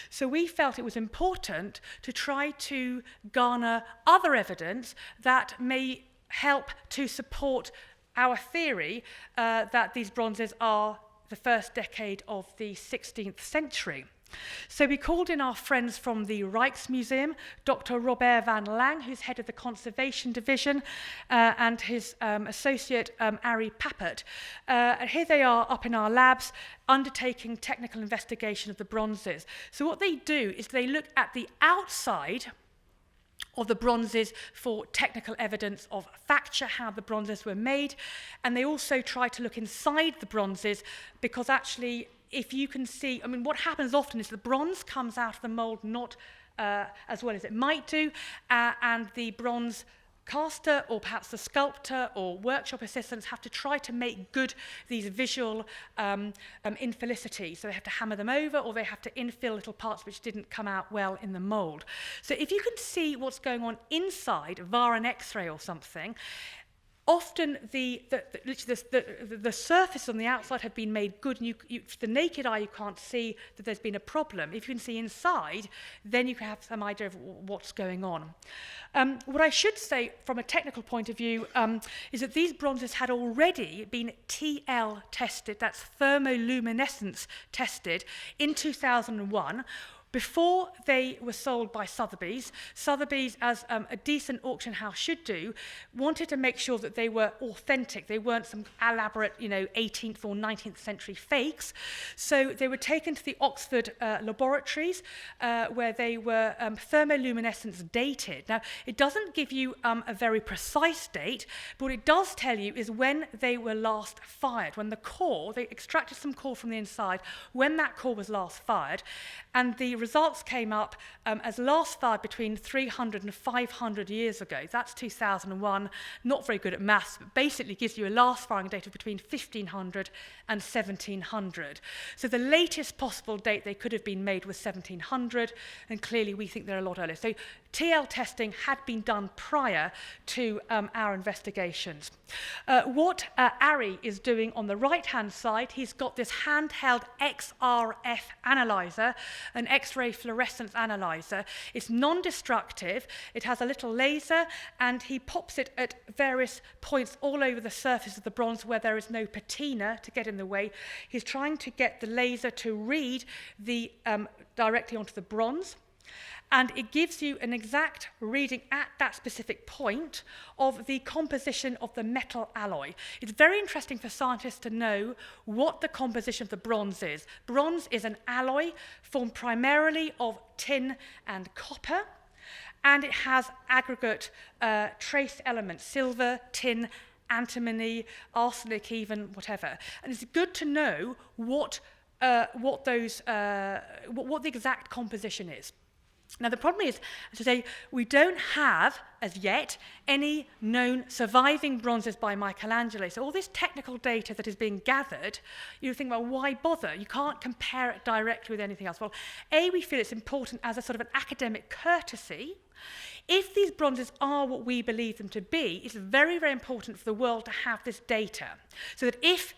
So we felt it was important to try to garner other evidence that may help to support our theory that these bronzes are the first decade of the 16th century. So we called in our friends from the Rijksmuseum, Dr. Robert van Lang, who's head of the Conservation Division, and his associate, Ari Pappert. Here they are up in our labs, undertaking technical investigation of the bronzes. So what they do is they look at the outside of the bronzes for technical evidence of fracture, how the bronzes were made, and they also try to look inside the bronzes because actually, if you can see, I mean, what happens often is the bronze comes out of the mould not as well as it might do, and the bronze caster or perhaps the sculptor or workshop assistants have to try to make good these visual infelicities. So they have to hammer them over or they have to infill little parts which didn't come out well in the mould. So if you can see what's going on inside via an X-ray or something, often the surface on the outside have been made good, and for the naked eye you can't see that there's been a problem. If you can see inside, then you can have some idea of what's going on. What I should say from a technical point of view is that these bronzes had already been TL tested, that's thermoluminescence tested, in 2001, before they were sold by Sotheby's. Sotheby's, as a decent auction house should do, wanted to make sure that they were authentic. They weren't some elaborate, 18th or 19th century fakes. So they were taken to the Oxford laboratories where they were thermoluminescence dated. Now, it doesn't give you a very precise date, but what it does tell you is when they were last fired, when the core, they extracted some core from the inside, when that core was last fired, and the results came up as last fired between 300 and 500 years ago. That's 2001. Not very good at maths, but basically gives you a last firing date of between 1500 and 1700. So the latest possible date they could have been made was 1700, and clearly we think they're a lot earlier. So TL testing had been done prior to our investigations. What Ari is doing on the right-hand side, he's got this handheld XRF analyzer, an X-ray fluorescence analyzer. It's non-destructive, it has a little laser, and he pops it at various points all over the surface of the bronze where there is no patina to get in the way. He's trying to get the laser to read the directly onto the bronze, and it gives you an exact reading at that specific point of the composition of the metal alloy. It's very interesting for scientists to know what the composition of the bronze is. Bronze is an alloy formed primarily of tin and copper, and it has aggregate trace elements, silver, tin, antimony, arsenic even, whatever. And it's good to know what the exact composition is. Now, the problem is, as I say, we don't have, as yet, any known surviving bronzes by Michelangelo. So all this technical data that is being gathered, you think, well, why bother? You can't compare it directly with anything else. Well, A, we feel it's important as a sort of an academic courtesy. If these bronzes are what we believe them to be, it's very, very important for the world to have this data, so that if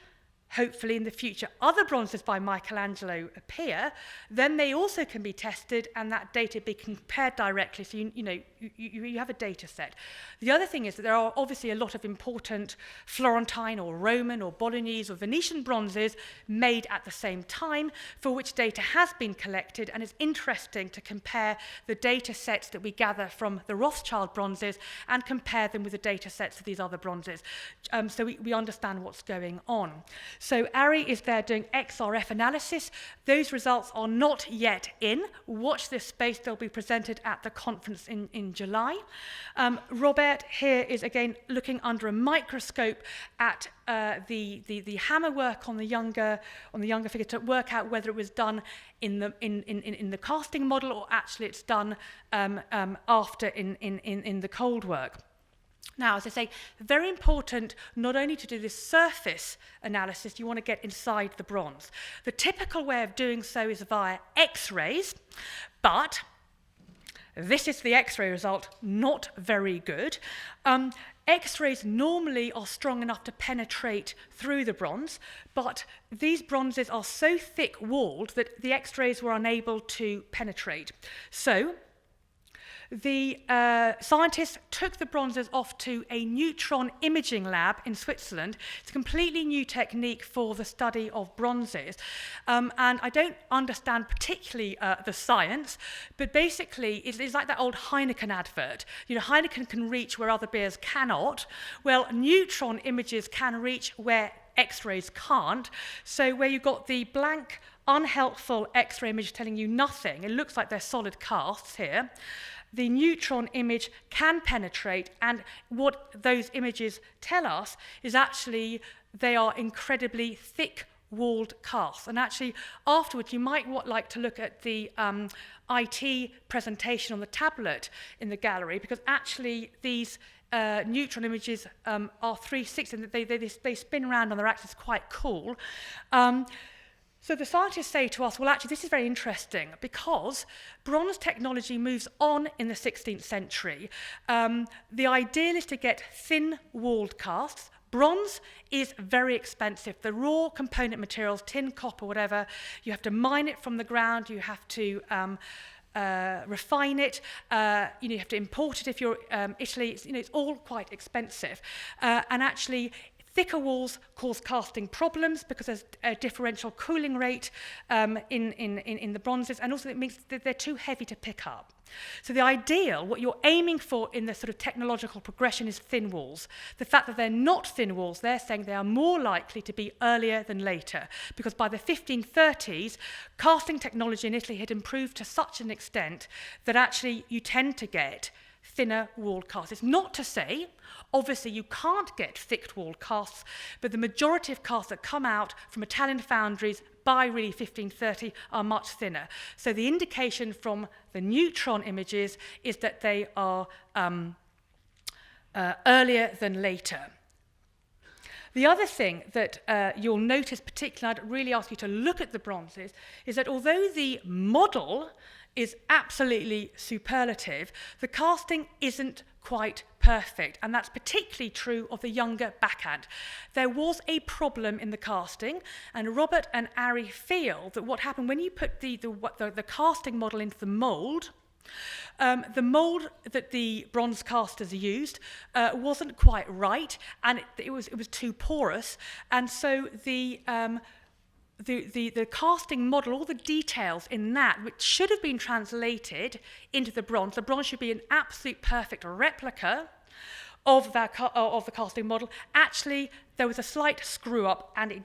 hopefully in the future other bronzes by Michelangelo appear, then they also can be tested and that data be compared directly, so you have a data set. The other thing is that there are obviously a lot of important Florentine or Roman or Bolognese or Venetian bronzes made at the same time, for which data has been collected, and it's interesting to compare the data sets that we gather from the Rothschild bronzes and compare them with the data sets of these other bronzes, so we understand what's going on. So Ari is there doing XRF analysis. Those results are not yet in. Watch this space. They'll be presented at the conference in July. Robert here is again looking under a microscope at the hammer work on the younger figure to work out whether it was done in the casting model or actually it's done after in the cold work. Now, as I say, very important not only to do this surface analysis, you want to get inside the bronze. The typical way of doing so is via X-rays, but this is the X-ray result, not very good. X-rays normally are strong enough to penetrate through the bronze, but these bronzes are so thick-walled that the X-rays were unable to penetrate. So the scientists took the bronzes off to a neutron imaging lab in Switzerland. It's a completely new technique for the study of bronzes. And I don't understand particularly the science, but basically it's like that old Heineken advert. You know, Heineken can reach where other beers cannot. Well, neutron images can reach where X-rays can't. So where you've got the blank, unhelpful X-ray image telling you nothing, it looks like they're solid casts here. The neutron image can penetrate, and what those images tell us is actually they are incredibly thick-walled casts. And actually, afterwards, you might like to look at the IT presentation on the tablet in the gallery, because actually these neutron images are 360, and they spin around on their axis, quite cool. So the scientists say to us, well, actually, this is very interesting because bronze technology moves on in the 16th century. The ideal is to get thin-walled casts. Bronze is very expensive. The raw component materials, tin, copper, whatever, you have to mine it from the ground, you have to refine it, you have to import it if you're Italy. It's all quite expensive. And actually, thicker walls cause casting problems because there's a differential cooling rate in the bronzes, and also it means that they're too heavy to pick up. So the ideal, what you're aiming for in the sort of technological progression, is thin walls. The fact that they're not thin walls, they're saying they are more likely to be earlier than later, because by the 1530s, casting technology in Italy had improved to such an extent that actually you tend to get thinner walled casts. It's not to say, obviously, you can't get thick-walled casts, but the majority of casts that come out from Italian foundries by really 1530 are much thinner. So the indication from the neutron images is that they are earlier than later. The other thing that you'll notice, particularly, I'd really ask you to look at the bronzes, is that although the model is absolutely superlative, the casting isn't quite perfect, and that's particularly true of the younger backhand. There was a problem in the casting, and Robert and Ari feel that what happened when you put the casting model into the mould, the mould that the bronze casters used wasn't quite right, and it was too porous, and so the casting model, all the details in that, which should have been translated into the bronze should be an absolute perfect replica of the casting model. Actually, there was a slight screw up, and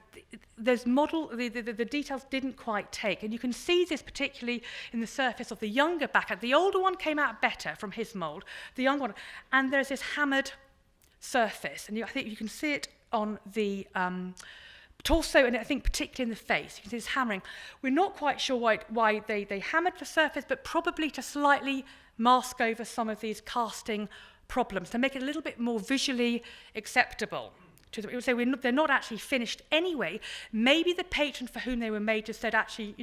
the details didn't quite take. And you can see this particularly in the surface of the younger backhand. The older one came out better from his mould, the younger one, and there's this hammered surface, and I think you can see it on the torso, and I think particularly in the face. You can see this hammering. We're not quite sure why they hammered the surface, but probably to slightly mask over some of these casting problems, to make it a little bit more visually acceptable. So they're not actually finished anyway. Maybe the patron for whom they were made just said, actually,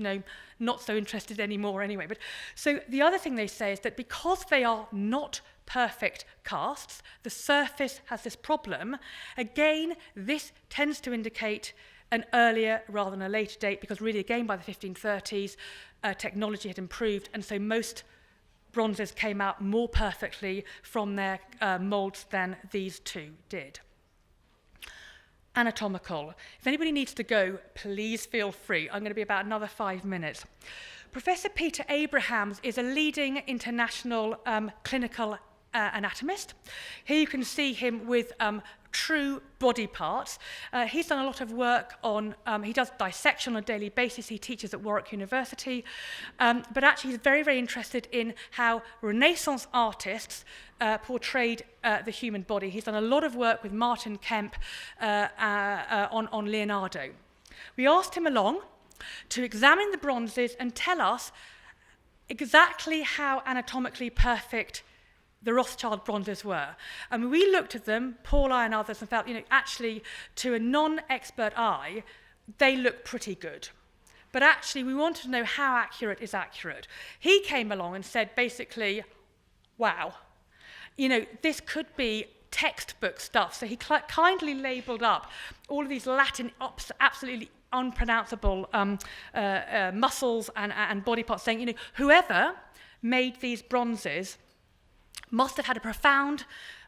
not so interested anymore anyway. But so the other thing they say is that because they are not perfect casts, the surface has this problem. Again, this tends to indicate an earlier rather than a later date, because really, again, by the 1530s, technology had improved, and so most bronzes came out more perfectly from their moulds than these two did. Anatomical. If anybody needs to go, please feel free. I'm going to be about another 5 minutes. Professor Peter Abrahams is a leading international clinical anatomist. Here you can see him with true body parts. He's done a lot of work on, he does dissection on a daily basis. He teaches at Warwick University. But actually he's very, very interested in how Renaissance artists portrayed the human body. He's done a lot of work with Martin Kemp on Leonardo. We asked him along to examine the bronzes and tell us exactly how anatomically perfect the Rothschild bronzes were. And we looked at them, Paul, I and others, and felt, actually, to a non-expert eye, they look pretty good. But actually, we wanted to know how accurate is accurate. He came along and said, basically, wow, this could be textbook stuff. So he kindly labelled up all of these Latin, absolutely unpronounceable muscles and body parts, saying, whoever made these bronzes must have had a profound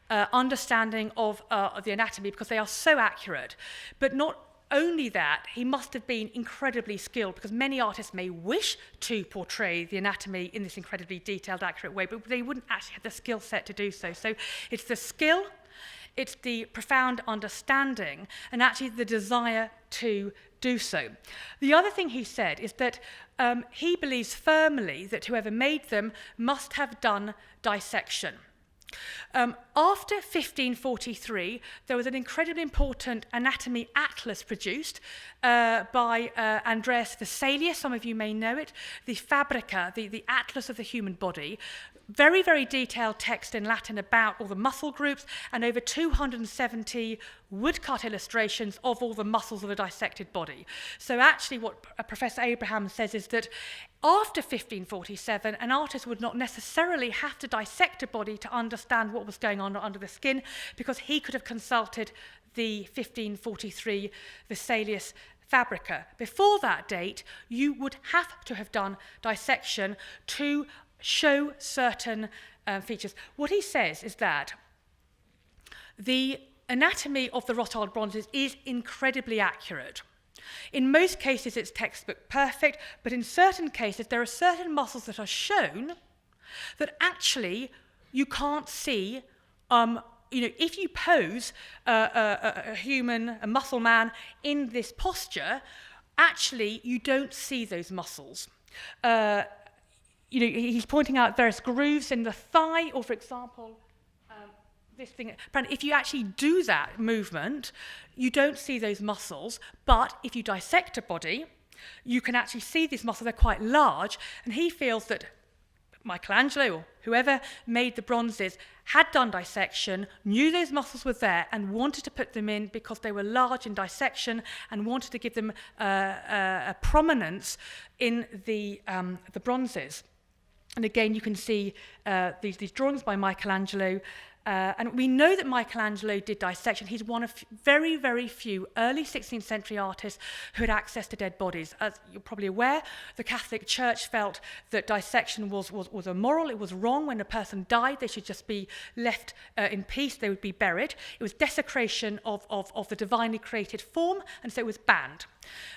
understanding of the anatomy, because they are so accurate. But not only that, he must have been incredibly skilled, because many artists may wish to portray the anatomy in this incredibly detailed, accurate way, but they wouldn't actually have the skill set to do so. So it's the skill, it's the profound understanding, and actually the desire to do so. The other thing he said is that he believes firmly that whoever made them must have done dissection. After 1543, there was an incredibly important anatomy atlas produced by Andreas Vesalius. Some of you may know it, the Fabrica, the atlas of the human body. Very, very detailed text in Latin about all the muscle groups, and over 270 woodcut illustrations of all the muscles of a dissected body. So actually what Professor Abraham says is that after 1547, an artist would not necessarily have to dissect a body to understand what was going on under the skin, because he could have consulted the 1543 Vesalius Fabrica. Before that date, you would have to have done dissection to show certain features. What he says is that the anatomy of the Rothschild bronzes is incredibly accurate. In most cases, it's textbook perfect, but in certain cases, there are certain muscles that are shown that actually you can't see. If you pose a muscle man in this posture, actually you don't see those muscles. He's pointing out various grooves in the thigh, or for example, this thing. If you actually do that movement, you don't see those muscles, but if you dissect a body, you can actually see these muscles. They're quite large, and he feels that Michelangelo, or whoever made the bronzes, had done dissection, knew those muscles were there, and wanted to put them in because they were large in dissection, and wanted to give them a prominence in the bronzes. And again, you can see these drawings by Michelangelo. And we know that Michelangelo did dissection. He's one of very, very few early 16th century artists who had access to dead bodies. As you're probably aware, the Catholic Church felt that dissection was immoral. It was wrong. When a person died, they should just be left in peace. They would be buried. It was desecration of the divinely created form, and so it was banned.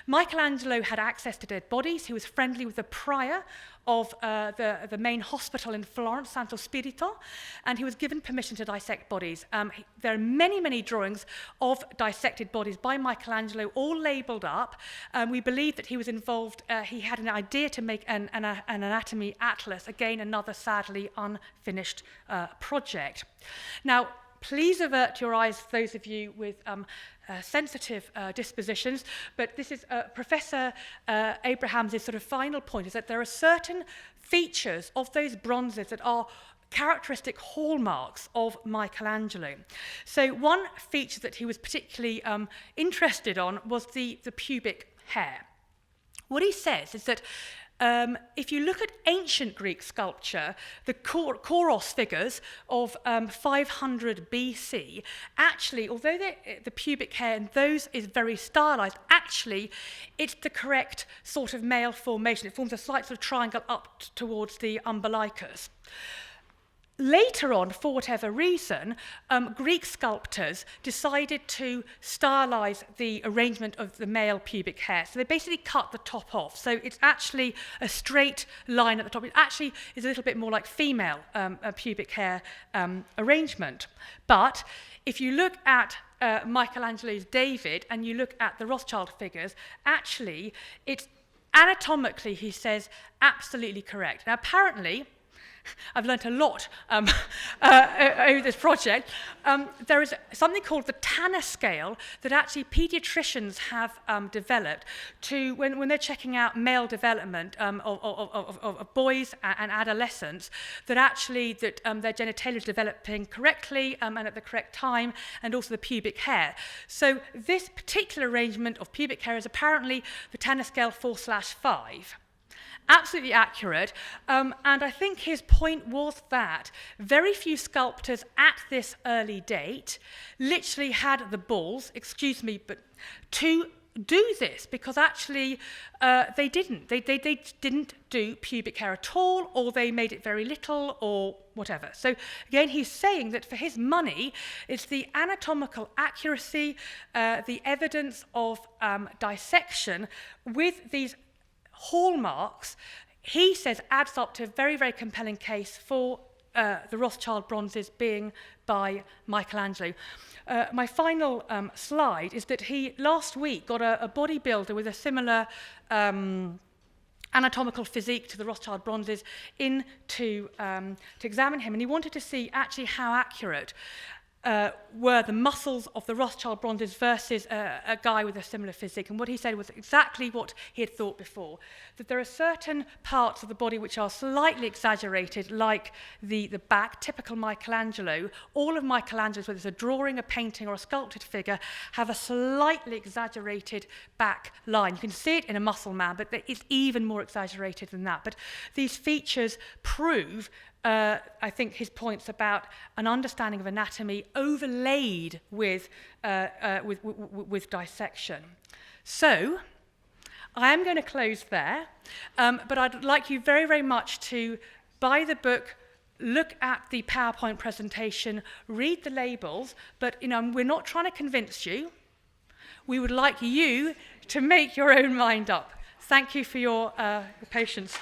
Michelangelo had access to dead bodies. He was friendly with the prior of the main hospital in Florence, Santo Spirito, and he was given permission to dissect bodies. There are many, many drawings of dissected bodies by Michelangelo, all labelled up. We believe that he was involved, he had an idea to make an anatomy atlas, again, another sadly unfinished project. Now, please avert your eyes, those of you with sensitive dispositions, but this is Professor Abraham's sort of final point, is that there are certain features of those bronzes that are characteristic hallmarks of Michelangelo. So one feature that he was particularly interested on was the pubic hair. What he says is that if you look at ancient Greek sculpture, the Kouros figures of 500 BC, actually, although the pubic hair in those is very stylized, actually it's the correct sort of male formation. It forms a slight sort of triangle up towards the umbilicus. Later on, for whatever reason, Greek sculptors decided to stylize the arrangement of the male pubic hair. So they basically cut the top off. So it's actually a straight line at the top. It actually is a little bit more like female pubic hair arrangement. But if you look at Michelangelo's David and you look at the Rothschild figures, actually, it's anatomically, he says, absolutely correct. Now, apparently, I've learnt a lot over this project. There is something called the Tanner scale that actually pediatricians have developed to, when they're checking out male development of boys and adolescents, that actually their genitalia is developing correctly and at the correct time, and also the pubic hair. So this particular arrangement of pubic hair is apparently the Tanner scale 4/5. absolutely accurate. And I think his point was that very few sculptors at this early date literally had the balls, excuse me, but to do this, because actually they didn't. They didn't do pubic hair at all, or they made it very little, or whatever. So again, he's saying that for his money, it's the anatomical accuracy, the evidence of dissection with these hallmarks, he says, adds up to a very, very compelling case for the Rothschild bronzes being by Michelangelo. My final slide is that he last week got a bodybuilder with a similar anatomical physique to the Rothschild bronzes in to examine him, and he wanted to see actually how accurate were the muscles of the Rothschild bronzes versus a guy with a similar physique. And what he said was exactly what he had thought before, that there are certain parts of the body which are slightly exaggerated, like the back, typical Michelangelo. All of Michelangelo's, whether it's a drawing, a painting, or a sculpted figure, have a slightly exaggerated back line. You can see it in a muscle man, but it's even more exaggerated than that. But these features prove I think his points about an understanding of anatomy overlaid with dissection. So I am going to close there, but I'd like you very, very much to buy the book, look at the PowerPoint presentation, read the labels, but we're not trying to convince you. We would like you to make your own mind up. Thank you for your patience.